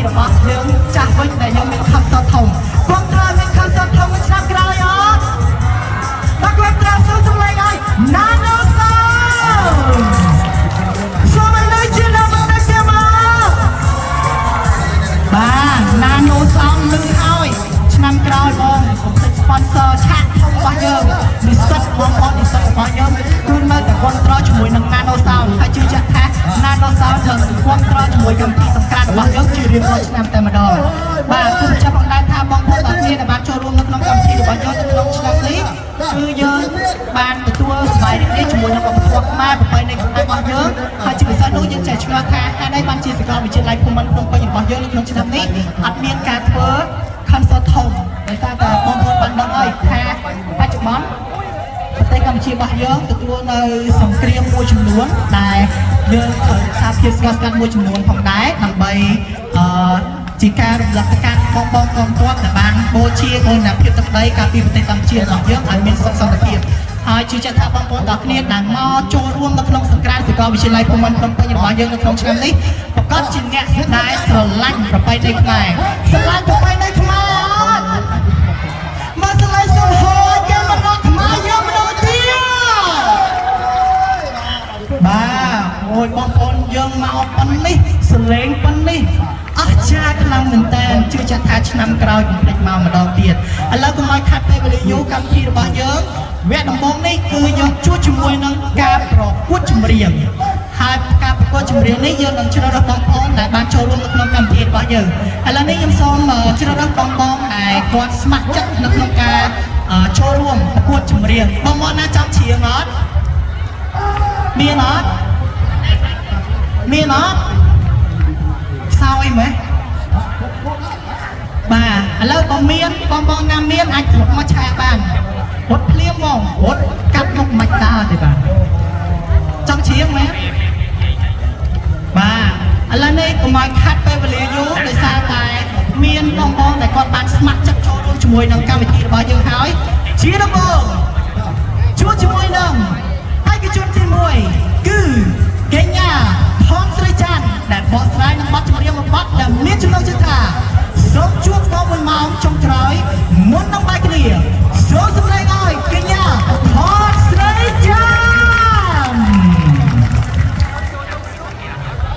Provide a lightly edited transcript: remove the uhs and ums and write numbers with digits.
របស់យើងចាស់វិញដែលយើងមានខំសតធំបងថាមានខំសតធំមួយឆ្នាំក្រោយអត់មកគាត់ត្រាស់សម្លេងឲ្យណាណូសូសូមឲ្យជាលោកមកតែមកបាទណាណូសូលឺហើយឆ្នាំក្រោយបងខ្ញុំទៅ sponsor ឆាកធំរបស់យើងនិស្សិតបងប្អូននិស្សិតរបស់យើងគឺនៅតែគ្រប់គ្រងជាមួយនឹង Nano Sound ហើយជឿជាក់ថា Nano Sound នឹងគ្រប់គ្រងជាមួយកម្មវិធីសំខាន់របស់យើងជារៀងរាល់ឆ្នាំតែម្ដងបាទគុំចាប់ផងដែរថាបងប្អូនទាំងគ្នាដែលបានចូលរួមនៅក្នុងកម្មវិធីរបស់យើងនៅក្នុងឆ្នាំនេះគឺយើងបានទទួលសប្បាយរីករាយជាមួយនឹងវប្បធម៌ខ្មែរប្រពៃណីខ្មែររបស់យើងហើយជាពិសេសនោះយើងចេះឆ្ងល់ថាហេតុអីបានជាសាកលវិទ្យាល័យភូមិន្ទភ្នំពេញរបស់យើងនៅក្នុងឆ្នាំនេះអត់មានការធ្វើ concert ធំដោយសារតែបងប្អូនបានដឹងហើយថាបច្ចុប្បន្នប្រទេសកម្ពុជារបស់យើងទទួលនៅសង្គ្រាមមួយចំនួនដែលយើងត្រូវសារភាពស្កស្កាត់មួយចំនួនផងដែរដើម្បីជាការរំលឹកកាន់បងប្អូនកងទ័ពដែលបានបូជាគុណភាពទឹកដីកាលពីប្រទេសកម្ពុជារបស់យើងឲ្យមានសុខសន្តិភាពហើយជឿជាក់ថាបងប្អូនទាំងគ្នាដែលមកចូលរួមនៅក្នុងសង្គ្រាមសាកលវិទ្យាល័យភូមិន្ទភ្នំពេញរបស់យើងនៅក្នុងឆ្នាំនេះប្រកាសជាអ្នកដែលស្រឡាញ់ប្រពៃណីខ្មែរស្រឡាញ់ប្រពៃណីខ្មែរមកស្រឡាញ់សុខហើយគេមកដល់ខ្មែរយើងម្ដងទៀតបាទអូយបងប្អូនយើងមកប៉ុណ្នេះសលេងប៉ុណ្នេះអស្ចារ្យខ្លាំងមែនតើជឿជាក់ថាឆ្នាំក្រោយកុំភ្លេចមកម្ដងទៀតឥឡូវកុំឲ្យខាត់ពេលវេលាយូរកម្មវិធីរបស់យើងវគ្គដំបូងនេះគឺយើងជួបជាមួយនឹងការប្រកួតចម្រៀងហើយការប្រកួតចម្រៀងនេះយើងនឹងជ្រើសរើសបងប្អូនដែលបានចូលរួមនៅក្នុងកម្មវិធីរបស់យើងឥឡូវនេះខ្ញុំសូមជ្រើសរើសបងប្អូនដែលគាត់ស្ម័គ្រចិត្តនៅក្នុងការចូលរួមប្រកួតចម្រៀងបងប្អូនណាចង់ច្រៀងអត់មានអត់មានអត់សោយមែនបាទឥឡូវបើមានបងប្អូនណាមានអាចរត់មកឆាបានរត់ភ្លាមហ្មងរត់កាត់មុខមិនដើរទេបាទចង់ច្រៀងមែនបាទឥឡូវនេះកុំឲ្យខាត់ពេលវេលាយូរដោយសារតែមានបងប្អូនដែលគាត់បានស្ម័គ្រចិត្តចូលរួមជាមួយនឹងកម្មវិធីរបស់យើងហើយជាដំបូងជួបជាមួយនឹងឯកជនទី1គឺកញ្ញាថនស្រីច័ន្ទដែលបកស្រាយនឹងបទចម្រៀងមួយបទដែលមានចំណងជើងថាសូមជួបបងមួយម៉ោងចុងក្រោយមុននឹងបាយគ្នាសូមសម្ដែងឲ្យ